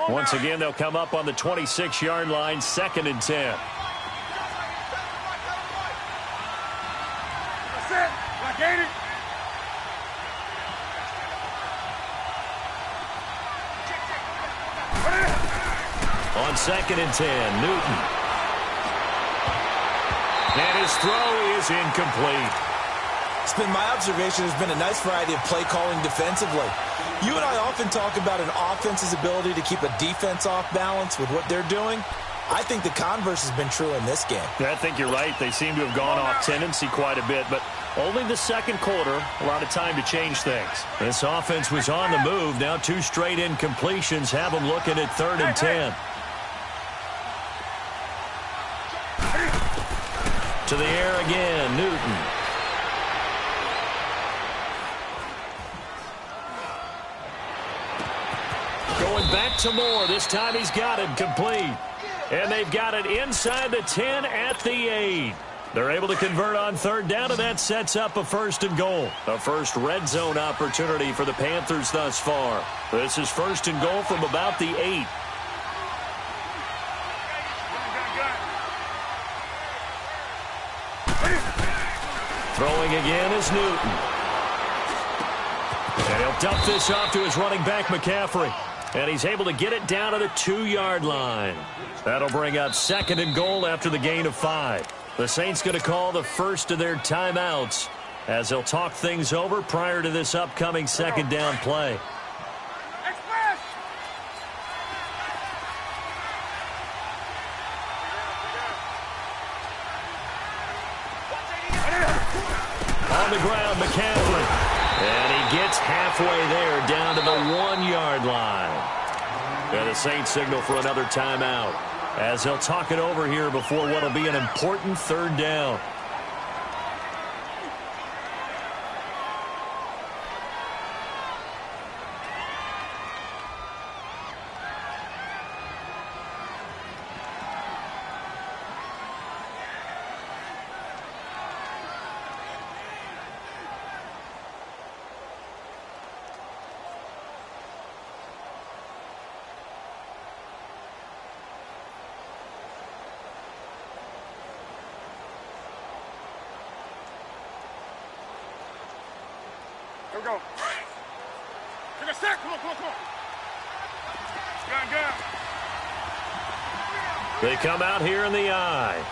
Once again, they'll come up on the 26-yard line, 2nd and 10. On 2nd and 10, Newton. And his throw is incomplete. It's been my observation there's been a nice variety of play calling defensively. You and I often talk about an offense's ability to keep a defense off balance with what they're doing. I think the converse has been true in this game. I think you're right. They seem to have gone off tendency quite a bit, but only the second quarter, a lot of time to change things. This offense was on the move. Now 2 straight incompletions have them looking at 3rd and 10. To the air again, Newton. Going back to Moore. This time he's got it complete. And they've got it inside the 10 at the 8. They're able to convert on 3rd down, and that sets up a 1st and goal. A first red zone opportunity for the Panthers thus far. This is 1st and goal from about the 8. Throwing again is Newton. And he'll dump this off to his running back, McCaffrey. And he's able to get it down to the 2-yard line. That'll bring up 2nd and goal after the gain of 5. The Saints going to call the first of their timeouts as they'll talk things over prior to this upcoming 2nd down play. On the ground, McCaffrey. And he gets halfway there down to the 1-yard line. And the Saints signal for another timeout as they'll talk it over here before what will be an important 3rd down. Here we go. Take a step. Come on. Gun. They come out here in the eye.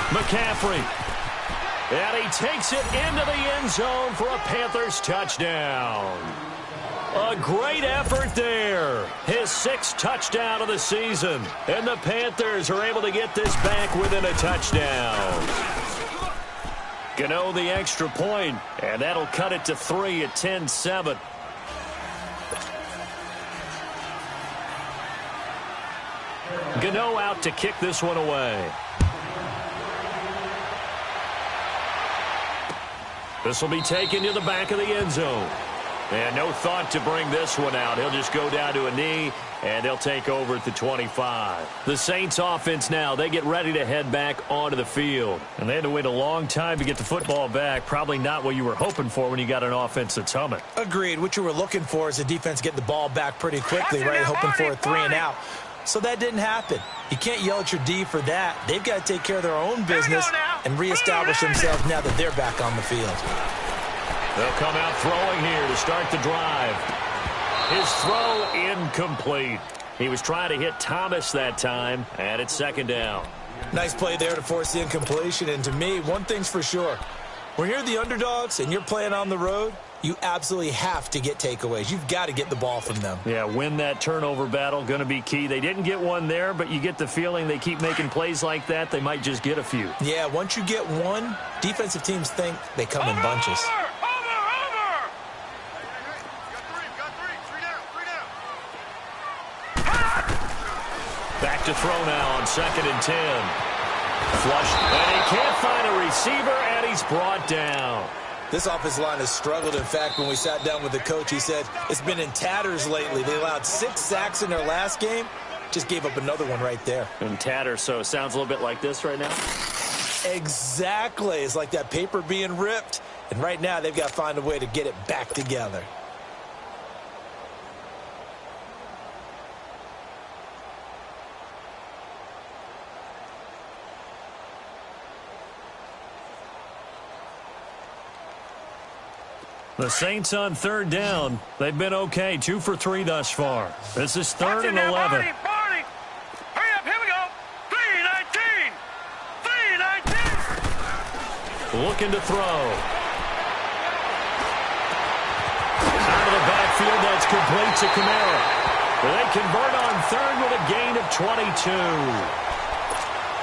McCaffrey. And he takes it into the end zone for a Panthers touchdown. A great effort there. His 6th touchdown of the season. And the Panthers are able to get this back within a touchdown. Gano the extra point, and that'll cut it to 3 at 10-7. Gano out to kick this one away. This will be taken to the back of the end zone. And no thought to bring this one out. He'll just go down to a knee, and they'll take over at the 25. The Saints offense now, they get ready to head back onto the field. And they had to wait a long time to get the football back. Probably not what you were hoping for when you got an offense that's humming. Agreed. What you were looking for is the defense getting the ball back pretty quickly, right? Hoping for a 3 and out. So that didn't happen. You can't yell at your D for that. They've got to take care of their own business and reestablish themselves now that they're back on the field. They'll come out throwing here to start the drive. His throw incomplete. He was trying to hit Thomas that time, and it's 2nd down. Nice play there to force the incompletion. And to me, one thing's for sure. When you're the underdogs and you're playing on the road, you absolutely have to get takeaways. You've got to get the ball from them. Yeah, win that turnover battle, going to be key. They didn't get one there, but you get the feeling they keep making plays like that, they might just get a few. Yeah, once you get one, defensive teams think they come in bunches. Back to throw now on 2nd and 10. Flush, and he can't find a receiver, and he's brought down. This offensive line has struggled. In fact, when we sat down with the coach, he said it's been in tatters lately. They allowed 6 sacks in their last game. just gave up another one right there. And tatter, so it sounds a little bit like this right now. Exactly. It's like that paper being ripped. And right now, they've got to find a way to get it back together. The Saints on third down. They've been okay, 2 for 3 thus far. This is 3rd and 11. Barney! Hurry up, here we go! 3-19! 3-19! Looking to throw. Out of the backfield, that's complete to Kamara. They convert on 3rd with a gain of 22.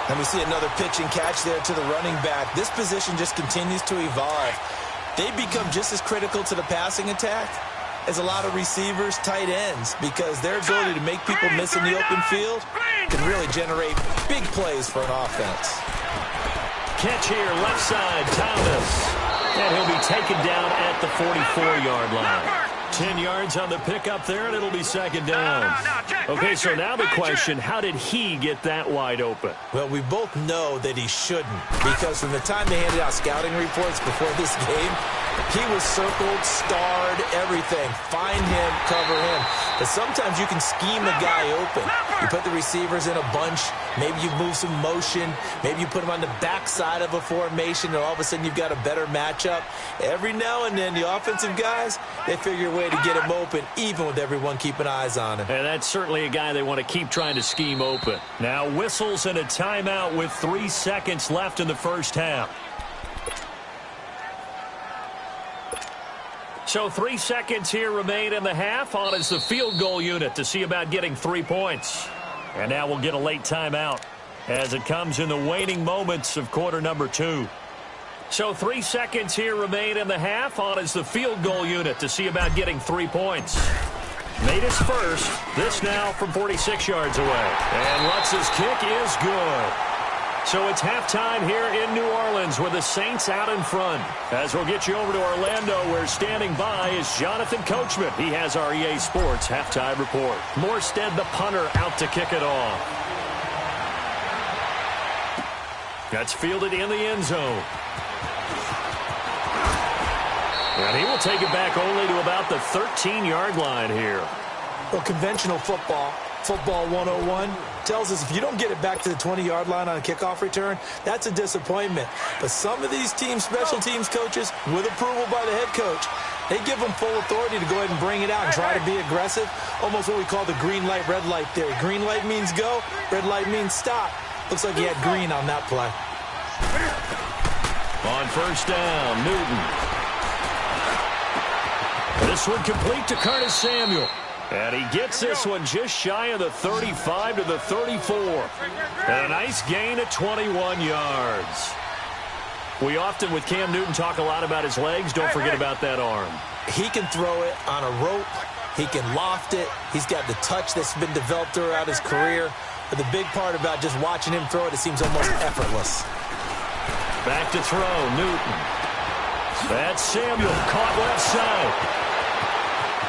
And we see another pitch and catch there to the running back. This position just continues to evolve. They become just as critical to the passing attack as a lot of receivers, tight ends, because their ability to make people miss in the open field can really generate big plays for an offense. Catch here, left side, Thomas. And he'll be taken down at the 44-yard line. 10 yards on the pickup there, and it'll be 2nd down. Okay, so now the question, how did he get that wide open? Well, we both know that he shouldn't, because from the time they handed out scouting reports before this game, he was circled, starred, everything. Find him, cover him. But sometimes you can scheme a guy open. You put the receivers in a bunch. Maybe you move some motion. Maybe you put them on the backside of a formation, and all of a sudden you've got a better matchup. Every now and then, the offensive guys, they figure a way to get him open, even with everyone keeping eyes on him. And that's certainly a guy they want to keep trying to scheme open. Now whistles and a timeout with 3 seconds left in the first half. So 3 seconds here remain in the half. On is the field goal unit to see about getting 3 points. And now we'll get a late timeout as it comes in the waning moments of quarter number 2. So 3 seconds here remain in the half. On is the field goal unit to see about getting 3 points. Made his first. This now from 46 yards away. And Lutz's kick is good. So it's halftime here in New Orleans with the Saints out in front. As we'll get you over to Orlando, where standing by is Jonathan Coachman. He has our EA Sports halftime report. Morstead, the punter, out to kick it off. That's fielded in the end zone. And he will take it back only to about the 13-yard line here. Well, conventional football 101, tells us if you don't get it back to the 20-yard line on a kickoff return, that's a disappointment. But some of these teams, special teams coaches, with approval by the head coach, they give them full authority to go ahead and bring it out and try to be aggressive. Almost what we call the green light, red light theory. Green light means go, red light means stop. Looks like he had green on that play. On first down, Newton. This one complete to Curtis Samuel. And he gets this one just shy of the 35 to the 34. And a nice gain of 21 yards. We often, with Cam Newton, talk a lot about his legs. Don't forget about that arm. He can throw it on a rope. He can loft it. He's got the touch that's been developed throughout his career. But the big part about just watching him throw it seems almost effortless. Back to throw, Newton. That's Samuel, caught left side.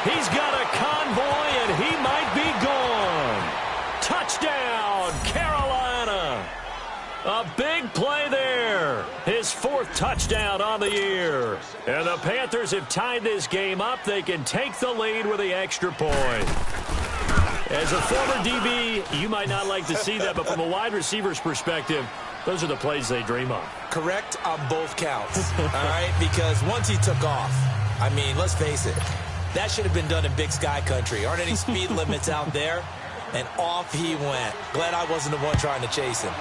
He's got a convoy, and he might be gone. Touchdown, Carolina. A big play there. His 4th touchdown on the year. And the Panthers have tied this game up. They can take the lead with the extra point. As a former DB, you might not like to see that, but from a wide receiver's perspective, those are the plays they dream of. Correct on both counts, all right? Because once he took off, I mean, let's face it, that should have been done in Big Sky Country. Aren't any speed limits out there? And off he went. Glad I wasn't the one trying to chase him.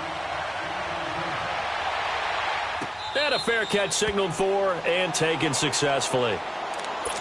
And a fair catch signaled for and taken successfully.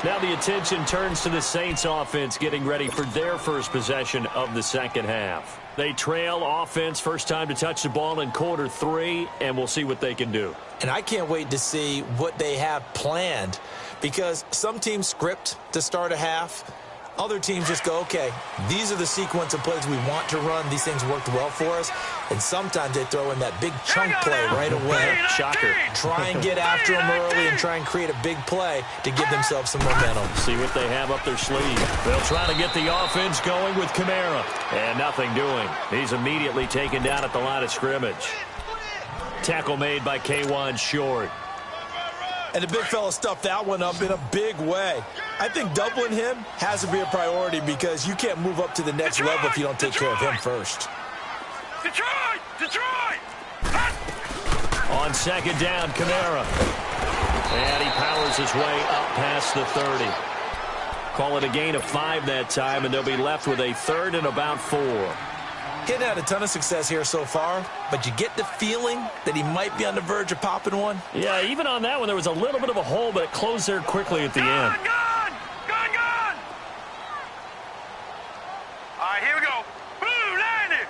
Now the attention turns to the Saints offense getting ready for their first possession of the second half. They trail offense, first time to touch the ball in quarter 3, and we'll see what they can do. And I can't wait to see what they have planned, because some teams script to start a half. Other teams just go, okay, these are the sequence of plays we want to run. These things worked well for us. And sometimes they throw in that big chunk play right away. Shocker. Try and get after them early and try and create a big play to give themselves some momentum. See what they have up their sleeve. They'll try to get the offense going with Kamara. And nothing doing. He's immediately taken down at the line of scrimmage. Tackle made by K1 Short. And the big fella stuffed that one up in a big way. I think doubling him has to be a priority because you can't move up to the next level if you don't take care of him first. Detroit! Detroit! On second down, Kamara. And he powers his way up past the 30. Call it a gain of 5 that time, and they'll be left with a 3rd and about 4. Hitting had a ton of success here so far, but you get the feeling that he might be on the verge of popping one. Yeah, even on that one, there was a little bit of a hole, but it closed there quickly at the end. Gone! All right, here we go. Blue 90!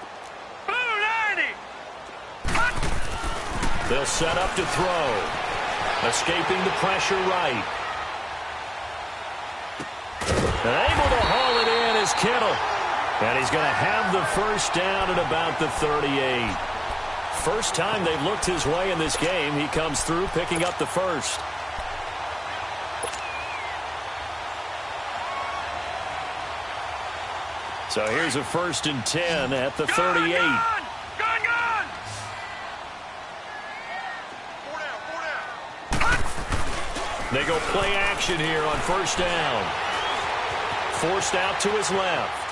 Blue 90! They'll set up to throw. Escaping the pressure right. And able to haul it in is Kittle. And he's going to have the first down at about the 38. First time they've looked his way in this game. He comes through picking up the first. So here's a 1st and 10 at the 38. Gone! They go play action here on first down. Forced out to his left.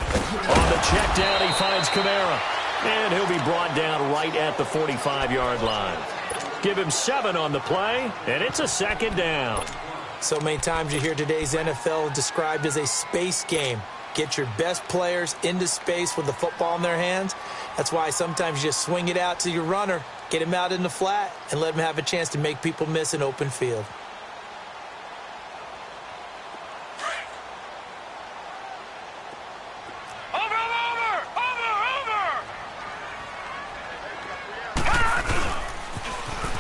On the check down, he finds Kamara. And he'll be brought down right at the 45-yard line. Give him 7 on the play, and it's a 2nd down. So many times you hear today's NFL described as a space game. Get your best players into space with the football in their hands. That's why sometimes you just swing it out to your runner, get him out in the flat, and let him have a chance to make people miss an open field.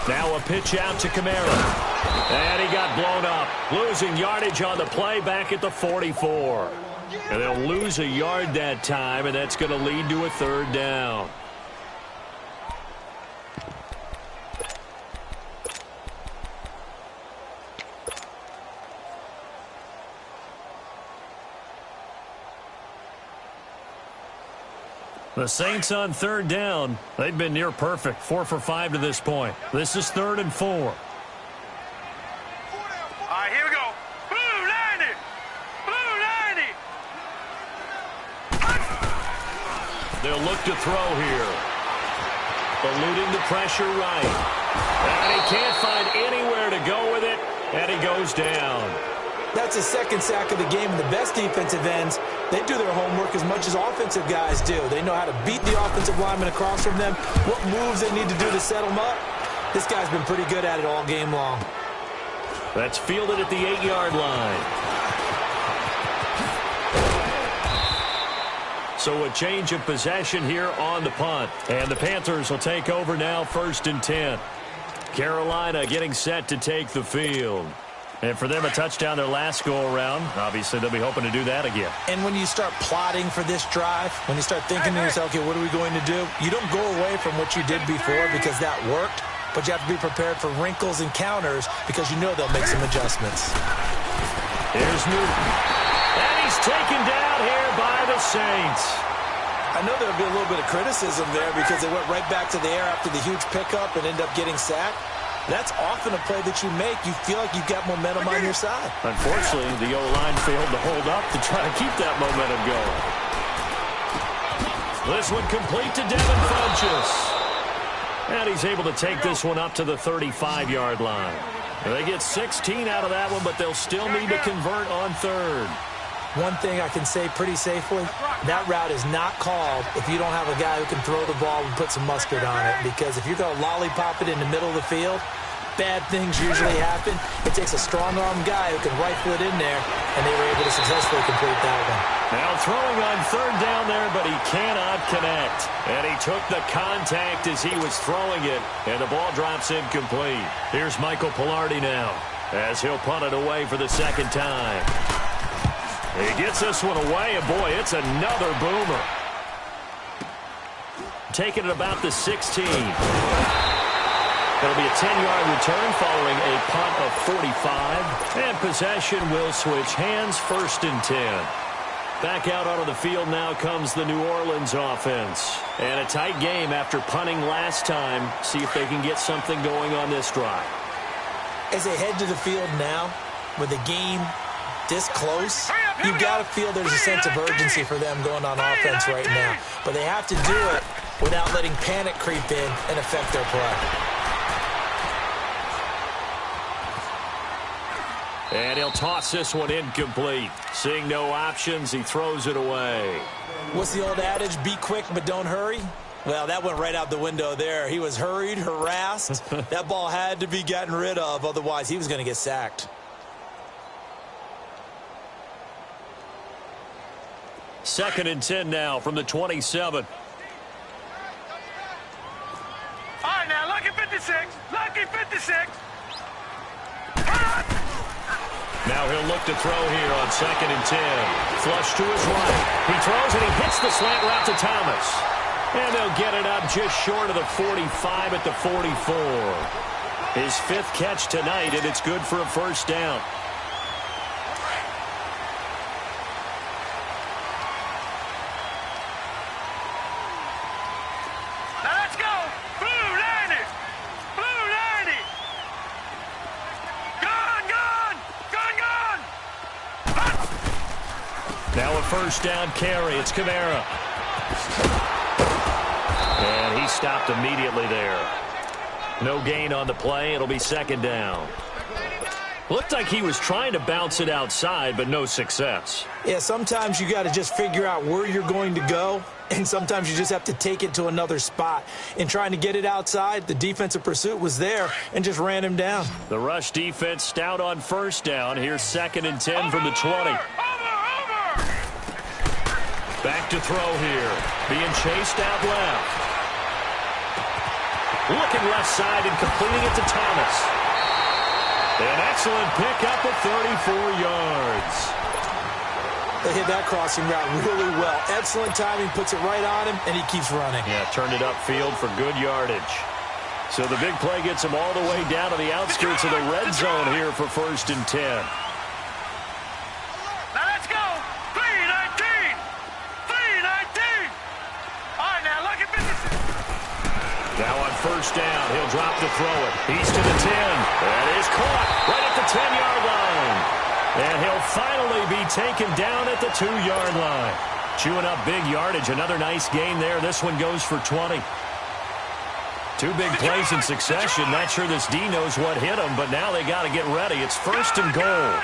Now a pitch out to Kamara. And he got blown up. Losing yardage on the play back at the 44. And they'll lose a yard that time, and that's going to lead to a 3rd down. The Saints on 3rd down. They've been near perfect. 4 for 5 to this point. This is 3rd and 4. All right, here we go. Blue 90! Blue 90! They'll look to throw here. Eluding the pressure right. And he can't find anywhere to go with it. And he goes down. That's the 2nd sack of the game. And the best defensive ends, they do their homework as much as offensive guys do. They know how to beat the offensive lineman across from them, what moves they need to do to set them up. This guy's been pretty good at it all game long. That's fielded at the 8-yard line. So a change of possession here on the punt. And the Panthers will take over now, 1st and 10. Carolina getting set to take the field. And for them, a touchdown their last go-around. Obviously, they'll be hoping to do that again. And when you start plotting for this drive, when you start thinking to yourself, okay, what are we going to do? You don't go away from what you did before because that worked, but you have to be prepared for wrinkles and counters because you know they'll make some adjustments. Here's Newton. And he's taken down here by the Saints. I know there'll be a little bit of criticism there because they went right back to the air after the huge pickup and end up getting sacked. That's often a play that you make. You feel like you've got momentum on your side. Unfortunately, the O-line failed to hold up to try to keep that momentum going. This one complete to Devin Funchess. And he's able to take this one up to the 35-yard line. They get 16 out of that one, but they'll still need to convert on 3rd. One thing I can say pretty safely, that route is not called if you don't have a guy who can throw the ball and put some mustard on it. Because if you're going to lollipop it in the middle of the field, bad things usually happen. It takes a strong-arm guy who can rifle it in there, and they were able to successfully complete that one. Now throwing on 3rd down there, but he cannot connect. And he took the contact as he was throwing it, and the ball drops incomplete. Here's Michael Pilardi now, as he'll punt it away for the 2nd time. He gets this one away, and boy, it's another boomer. Taking it about the 16. It'll be a 10-yard return following a punt of 45. And possession will switch hands, 1st and 10. Back out onto the field now comes the New Orleans offense. And a tight game after punting last time. See if they can get something going on this drive. As they head to the field now, with the game this close, you've got to feel there's a sense of urgency for them going on offense right now. But they have to do it without letting panic creep in and affect their play. And he'll toss this one incomplete. Seeing no options, he throws it away. What's the old adage? Be quick, but don't hurry. Well, that went right out the window there. He was hurried, harassed. That ball had to be gotten rid of, otherwise he was going to get sacked. 2nd and 10 now from the 27. All right, now, lucky 56. Lucky 56. Now he'll look to throw here on 2nd and 10. Flush to his right. He throws and he hits the slant route to Thomas. And they'll get it up just short of the 45 at the 44. His 5th catch tonight, and it's good for a 1st down. Now let's go. Blue 90. Blue 90. Gone, gone. Gone, gone. Now a 1st down carry. It's Kamara. And he stopped immediately there. No gain on the play. It'll be 2nd down. Looked like he was trying to bounce it outside, but no success. Yeah, sometimes you got to just figure out where you're going to go, and sometimes you just have to take it to another spot. In trying to get it outside, the defensive pursuit was there and just ran him down. The rush defense stout on 1st down. Here's 2nd and 10 from the 20. Back to throw here. Being chased out left. Looking left side and completing it to Thomas. An excellent pickup at 34 yards. They hit that crossing route really well. Excellent timing, puts it right on him, and he keeps running. Yeah, turned it upfield for good yardage. So the big play gets him all the way down to the outskirts of the red zone here for 1st and 10. Now let's go. 319. 319. All right, now, lucky 56. Now on 1st down, he'll drop to throw it. He's to the 10. That is caught right at the 10-yard line. And he'll finally be taken down at the 2-yard line. Chewing up big yardage. Another nice gain there. This one goes for 20. 2 big plays in succession. Not sure this D knows what hit him, but now they got to get ready. It's 1st and goal.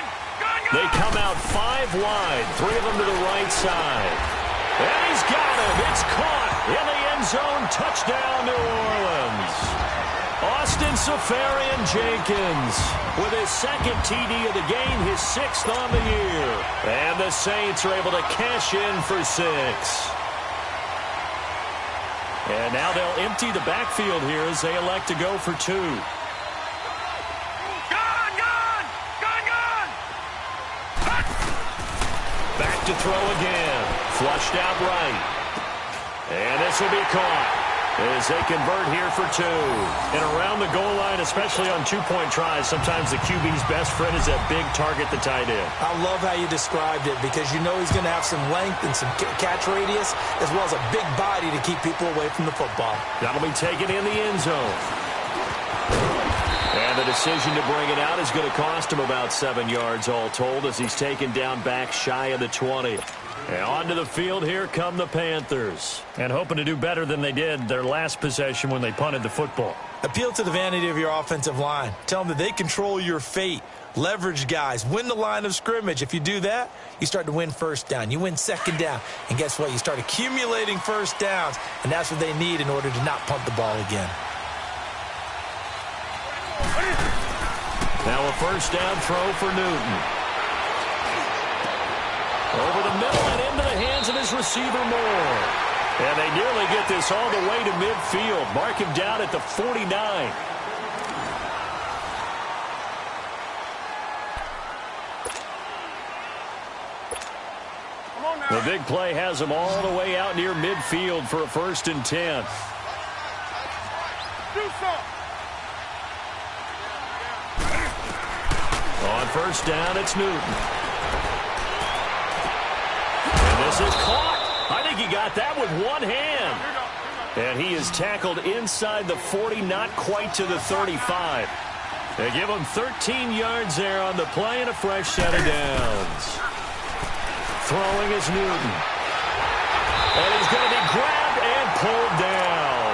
They come out 5 wide. 3 of them to the right side. And he's got him. It's caught in the end zone. Touchdown, New Orleans. Austin Safarian-Jenkins with his 2nd TD of the game, his 6th on the year. And the Saints are able to cash in for 6. And now they'll empty the backfield here as they elect to go for 2. Gone, gone. Gone, gone. Back to throw again. Flushed out right. And this will be caught as they convert here for 2. And around the goal line, especially on 2-point tries, sometimes the QB's best friend is that big target, the tight end. I love how you described it because you know he's going to have some length and some catch radius as well as a big body to keep people away from the football. That'll be taken in the end zone. And the decision to bring it out is going to cost him about 7 yards all told as he's taken down back shy of the 20. And onto the field, here come the Panthers. And hoping to do better than they did their last possession when they punted the football. Appeal to the vanity of your offensive line. Tell them that they control your fate. Leverage guys. Win the line of scrimmage. If you do that, you start to win 1st down. You win 2nd down. And guess what? You start accumulating 1st downs. And that's what they need in order to not punt the ball again. Now a 1st down throw for Newton. Over the middle and into the hands of his receiver Moore. And they nearly get this all the way to midfield. Mark him down at the 49. The big play has him all the way out near midfield for a 1st and 10. On 1st down, it's Newton. And this is caught. I think he got that with one hand. And he is tackled inside the 40, not quite to the 35. They give him 13 yards there on the play and a fresh set of downs. Throwing is Newton. And he's going to be grabbed and pulled down.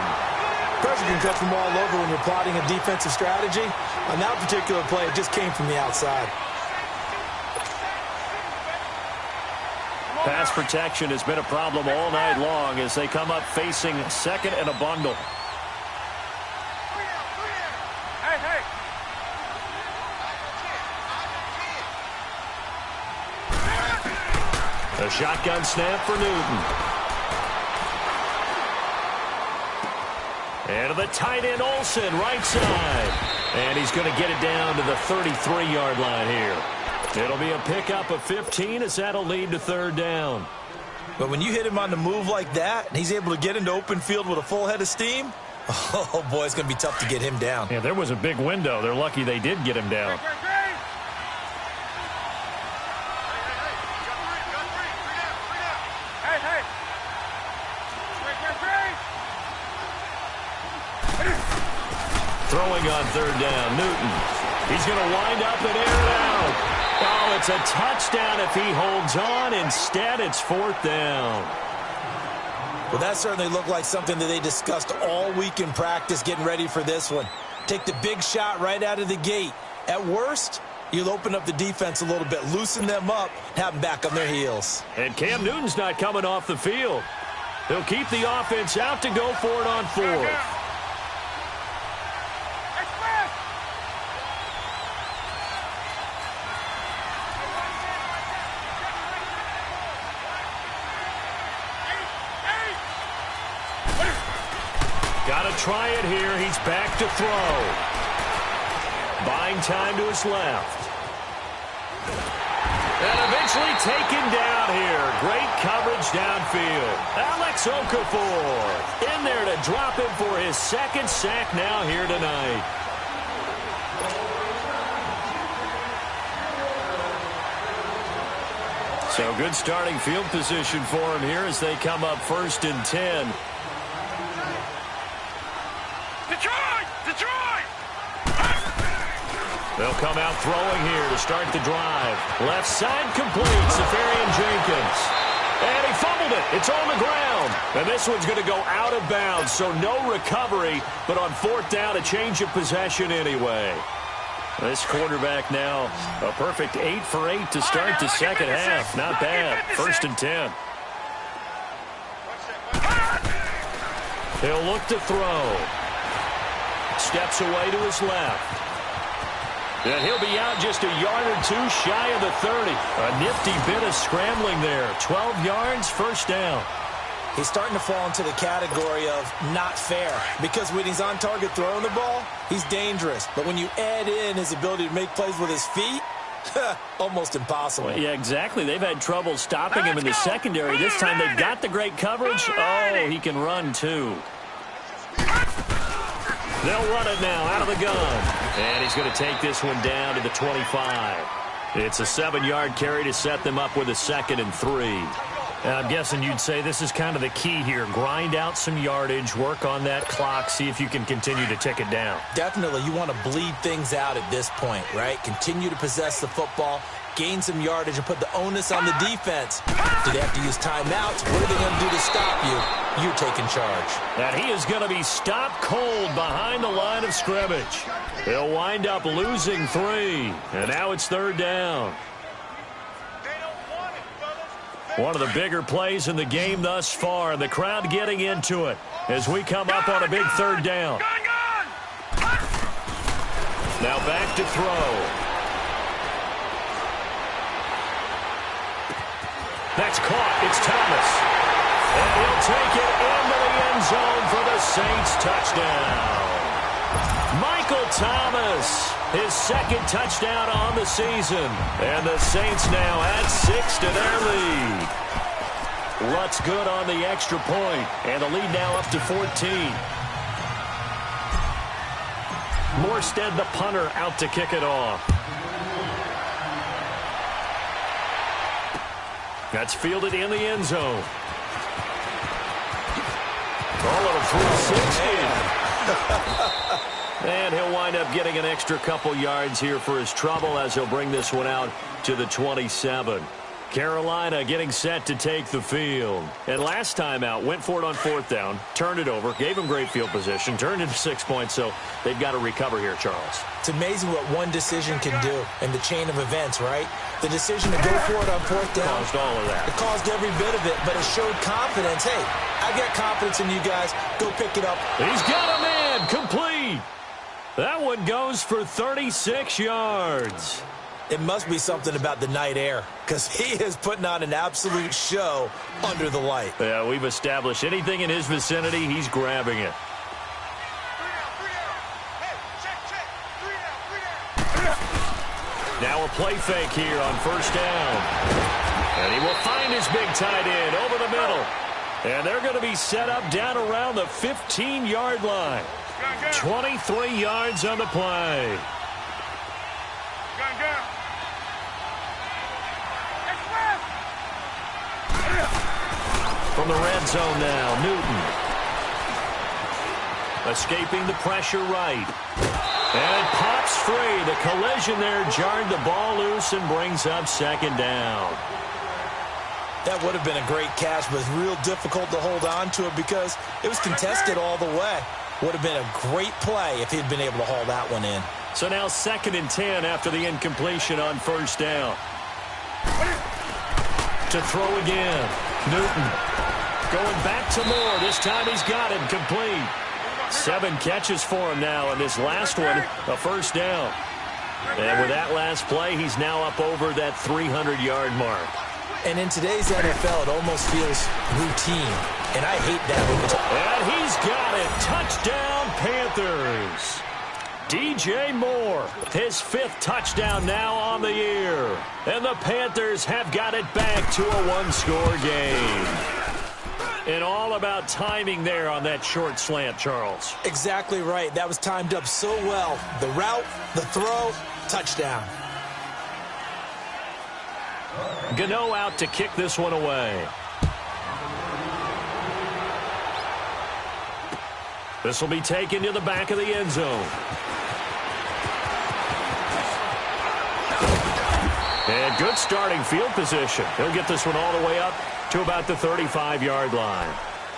Pressure can come from all over when you're plotting a defensive strategy. On that particular play, it just came from the outside. Pass protection has been a problem all night long as they come up facing 2nd and a bundle. A shotgun snap for Newton. And to the tight end, Olsen, right side. And he's going to get it down to the 33-yard line here. It'll be a pickup of 15 as that'll lead to 3rd down. But when you hit him on the move like that, and he's able to get into open field with a full head of steam, oh, boy, it's going to be tough to get him down. Yeah, there was a big window. They're lucky they did get him down. Throwing on 3rd down, Newton. He's going to wind up and air it out. Oh, it's a touchdown if he holds on. Instead, it's 4th down. Well, that certainly looked like something that they discussed all week in practice getting ready for this one. Take the big shot right out of the gate. At worst, you'll open up the defense a little bit, loosen them up, have them back on their heels. And Cam Newton's not coming off the field. He'll keep the offense out to go for it on 4th. Got to try it here. He's back to throw. Buying time to his left. And eventually taken down here. Great coverage downfield. Alex Okafor in there to drop him for his 2nd sack now here tonight. So good starting field position for him here as they come up 1st and 10. They'll come out throwing here to start the drive. Left side complete, Safarian-Jenkins. And he fumbled it. It's on the ground. And this one's going to go out of bounds, so no recovery. But on 4th down, a change of possession anyway. This quarterback now, a perfect 8 for 8 to start the 2nd half. Not bad. 1st and 10. He'll look to throw. Steps away to his left. And he'll be out just a yard or two shy of the 30. A nifty bit of scrambling there. 12 yards, 1st down. He's starting to fall into the category of not fair, because when he's on target throwing the ball, he's dangerous. But when you add in his ability to make plays with his feet, almost impossible. Well, yeah, exactly. They've had trouble stopping him in the secondary. This time they've got the great coverage. Oh, he can run too. They'll run it now out of the gun. And he's going to take this one down to the 25. It's a 7-yard carry to set them up with a 2nd and 3. I'm guessing you'd say this is kind of the key here. Grind out some yardage, work on that clock, see if you can continue to tick it down. Definitely. You want to bleed things out at this point, right? Continue to possess the football, gain some yardage, and put the onus on the defense. Do they have to use timeouts? What are they going to do to stop you? You're taking charge. And he is going to be stopped cold behind the line of scrimmage. He'll wind up losing 3. And now it's 3rd down. One of the bigger plays in the game thus far. The crowd getting into it as we come up on a big 3rd down. Now back to throw. That's caught. It's Thomas. And he'll take it into the end zone for the Saints touchdown. Michael Thomas, his 2nd touchdown on the season. And the Saints now add 6 to their lead. Rutt's good on the extra point, and the lead now up to 14. Morstead, the punter, out to kick it off. That's fielded in the end zone. Oh, little 360. And he'll wind up getting an extra couple yards here for his trouble as he'll bring this one out to the 27. Carolina getting set to take the field. And last time out, went for it on 4th down, turned it over, gave him great field position, turned into 6 points, so they've got to recover here, Charles. It's amazing what one decision can do in the chain of events, right? The decision to go for it on 4th down. Caused all of that. It caused every bit of it, but it showed confidence. Hey, I got confidence in you guys. Go pick it up. He's got a man complete. That one goes for 36 yards. It must be something about the night air, because he is putting on an absolute show under the light. Yeah, we've established anything in his vicinity, he's grabbing it. Now a play fake here on 1st down. And he will find his big tight end over the middle. And they're going to be set up down around the 15-yard line. 23 yards on the play. From the red zone now, Newton. Escaping the pressure right. And it pops free. The collision there jarred the ball loose and brings up 2nd down. That would have been a great catch, but it's real difficult to hold on to it because it was contested all the way. Would have been a great play if he'd been able to haul that one in. So now 2nd and 10 after the incompletion on 1st down. To throw again. Newton going back to Moore. This time he's got him complete. 7 catches for him now, and this last one, a 1st down. And with that last play, he's now up over that 300-yard mark. And in today's NFL, it almost feels routine. And I hate that. And he's got it. Touchdown, Panthers. DJ Moore, his 5th touchdown now on the year. And the Panthers have got it back to a 1-score game. And all about timing there on that short slant, Charles. Exactly right. That was timed up so well. The route, the throw, touchdown. Gano out to kick this one away. This will be taken to the back of the end zone. And good starting field position. He'll get this one all the way up to about the 35-yard line.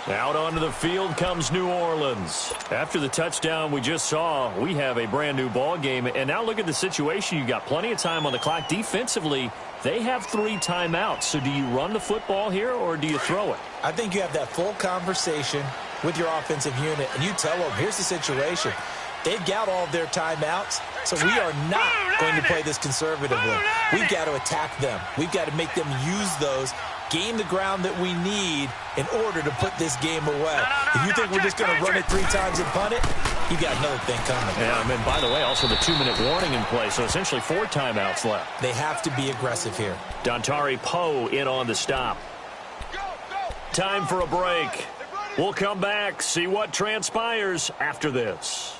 Out onto the field comes New Orleans. After the touchdown we just saw, we have a brand-new ball game. And now look at the situation. You've got plenty of time on the clock. Defensively, they have 3 timeouts. So do you run the football here or do you throw it? I think you have that full conversation with your offensive unit, and you tell them, here's the situation. They've got all of their timeouts, so we are not going to play this conservatively. We've got to attack them. We've got to make them use those, gain the ground that we need in order to put this game away. If you think we're just going to run it 3 times and punt it, you got another thing coming. Yeah, I mean, by the way, also the 2-minute warning in play, so essentially 4 timeouts left. They have to be aggressive here. Dontari Poe in on the stop. Time for a break. We'll come back, see what transpires after this.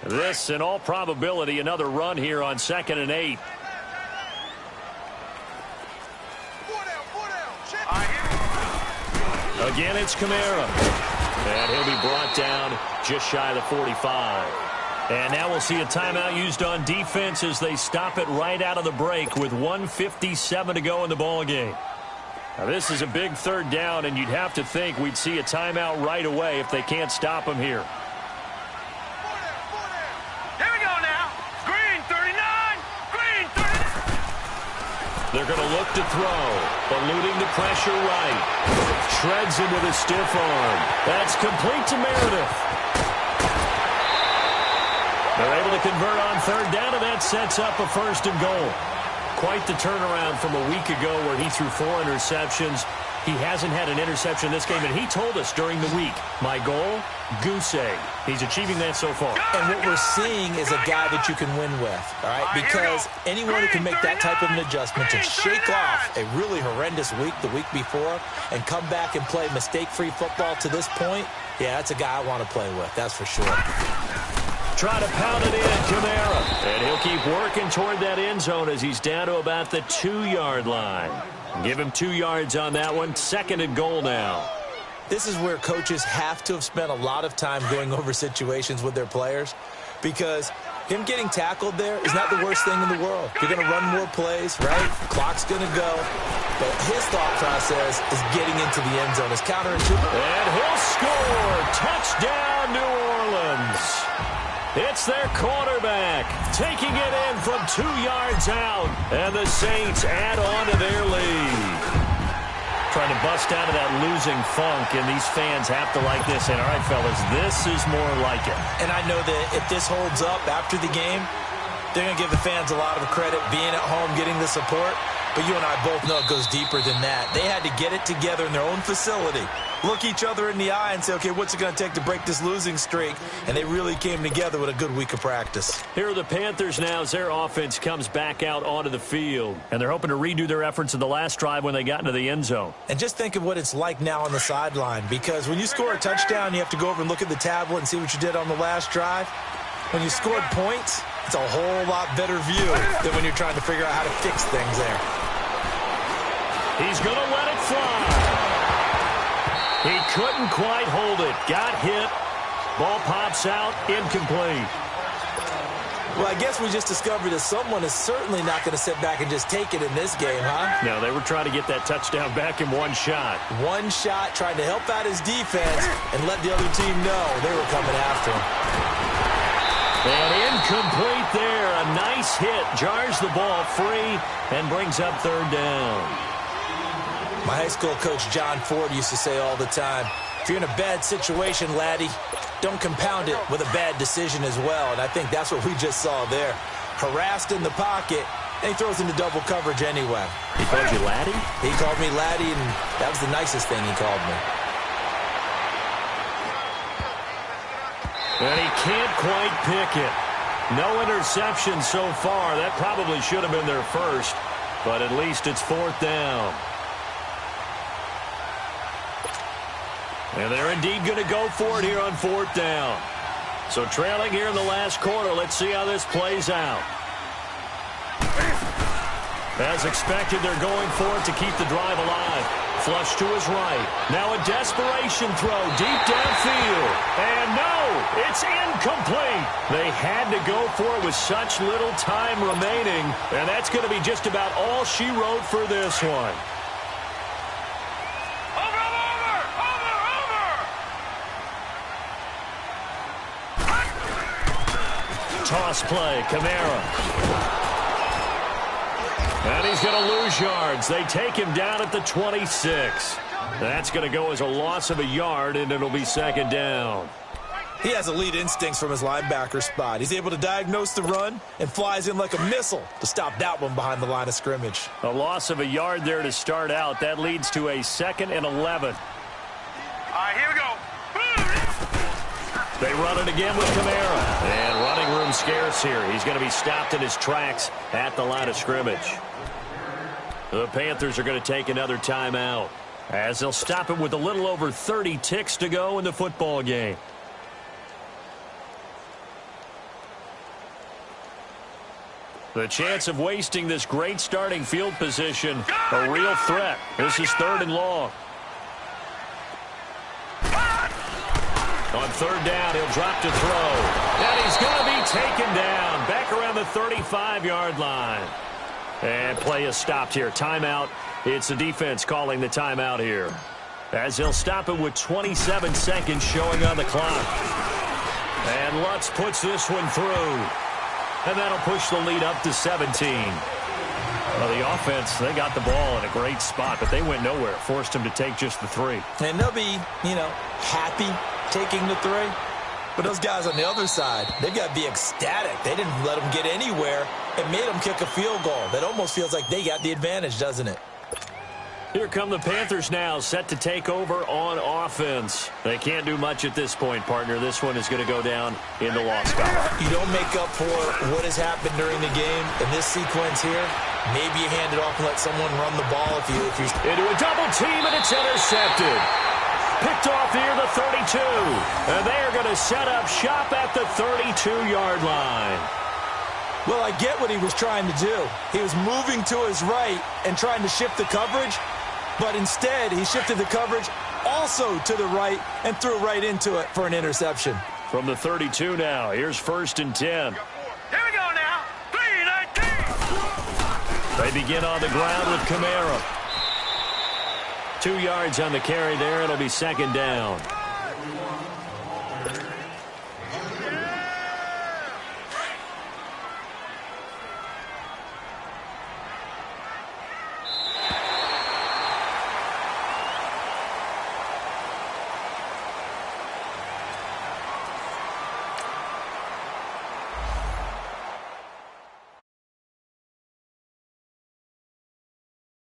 This, in all probability, another run here on 2nd and 8. Again, it's Kamara. And he'll be brought down just shy of the 45. And now we'll see a timeout used on defense as they stop it right out of the break with 1:57 to go in the ballgame. Now, this is a big 3rd down, and you'd have to think we'd see a timeout right away if they can't stop him here. Here we go now. Green 39. Green 39. They're going to look to throw. Eluding the pressure right. Shreds into the stiff arm. That's complete to Meredith. They're able to convert on 3rd down, and that sets up a 1st and goal. Quite the turnaround from a week ago where he threw 4 interceptions. He hasn't had an interception this game, and he told us during the week, my goal, goose egg. He's achieving that so far. And what we're seeing is a guy that you can win with, all right? Because anyone who can make that type of an adjustment to shake off a really horrendous week the week before and come back and play mistake-free football to this point, yeah, that's a guy I want to play with, that's for sure. Try to pound it in, Kamara. And he'll keep working toward that end zone as he's down to about the 2-yard line. Give him 2 yards on that one. 2nd and goal now. This is where coaches have to have spent a lot of time going over situations with their players, because him getting tackled there is not the worst thing in the world. You're going to run more plays, right? Clock's going to go. But his thought process is getting into the end zone. It's counterintuitive. And he'll score. Touchdown, New Orleans. It's their quarterback taking it in from 2 yards out. And the Saints add on to their lead. Trying to bust out of that losing funk, and these fans have to like this. And, all right, fellas, this is more like it. And I know that if this holds up after the game, they're going to give the fans a lot of credit being at home, getting the support. But you and I both know it goes deeper than that. They had to get it together in their own facility, look each other in the eye and say, okay, what's it going to take to break this losing streak? And they really came together with a good week of practice. Here are the Panthers now as their offense comes back out onto the field. And they're hoping to redo their efforts in the last drive when they got into the end zone. And just think of what it's like now on the sideline, because when you score a touchdown, you have to go over and look at the tablet and see what you did on the last drive. When you scored points, it's a whole lot better view than when you're trying to figure out how to fix things there. He's going to let it fly. He couldn't quite hold it. Got hit. Ball pops out. Incomplete. Well, I guess we just discovered that someone is certainly not going to sit back and just take it in this game, huh? No, they were trying to get that touchdown back in one shot. One shot, trying to help out his defense and let the other team know they were coming after him. And incomplete there. A nice hit. Jars the ball free and brings up 3rd down. My high school coach, John Ford, used to say all the time, if you're in a bad situation, laddie, don't compound it with a bad decision as well. And I think that's what we just saw there. Harassed in the pocket, and he throws into double coverage anyway. He called you laddie? He called me laddie, and that was the nicest thing he called me. And he can't quite pick it. No interception so far. That probably should have been their first, but at least it's 4th down. And they're indeed going to go for it here on 4th down. So trailing here in the last quarter, let's see how this plays out. As expected, they're going for it to keep the drive alive. Flush to his right. Now a desperation throw deep downfield. And no, it's incomplete. They had to go for it with such little time remaining. And that's going to be just about all she wrote for this one. Toss play, Kamara. And he's going to lose yards. They take him down at the 26. That's going to go as a loss of a yard, and it'll be 2nd down. He has elite instincts from his linebacker spot. He's able to diagnose the run and flies in like a missile to stop that one behind the line of scrimmage. A loss of a yard there to start out. That leads to a 2nd and 11. All right, here we go. They run it again with Kamara. And running room scarce here. He's going to be stopped in his tracks at the line of scrimmage. The Panthers are going to take another timeout as they'll stop it with a little over 30 ticks to go in the football game. The chance of wasting this great starting field position, a real threat. This is 3rd and long. On 3rd down, he'll drop to throw. And he's going to be taken down back around the 35-yard line. And play is stopped here. Timeout. It's the defense calling the timeout here, as he'll stop it with 27 seconds showing on the clock. And Lutz puts this one through. And that'll push the lead up to 17. Well, the offense, they got the ball in a great spot, but they went nowhere. Forced him to take just the 3. And they'll be, happy taking the 3. But those guys on the other side, they've got to be ecstatic. They didn't let them get anywhere and made them kick a field goal. That almost feels like they got the advantage, doesn't it? Here come the Panthers now, set to take over on offense. They can't do much at this point, partner. This one is going to go down in the loss column. You don't make up for what has happened during the game. In this sequence here, maybe you hand it off and let someone run the ball if you're into a double team, and it's intercepted. Picked off near the 32. And they are going to set up shop at the 32-yard line. Well, I get what he was trying to do. He was moving to his right and trying to shift the coverage, but instead he shifted the coverage also to the right and threw right into it for an interception. From the 32 now, here's 1st and 10. Here we go now. 3-19. They begin on the ground with Kamara. 2 yards on the carry there. It'll be 2nd down.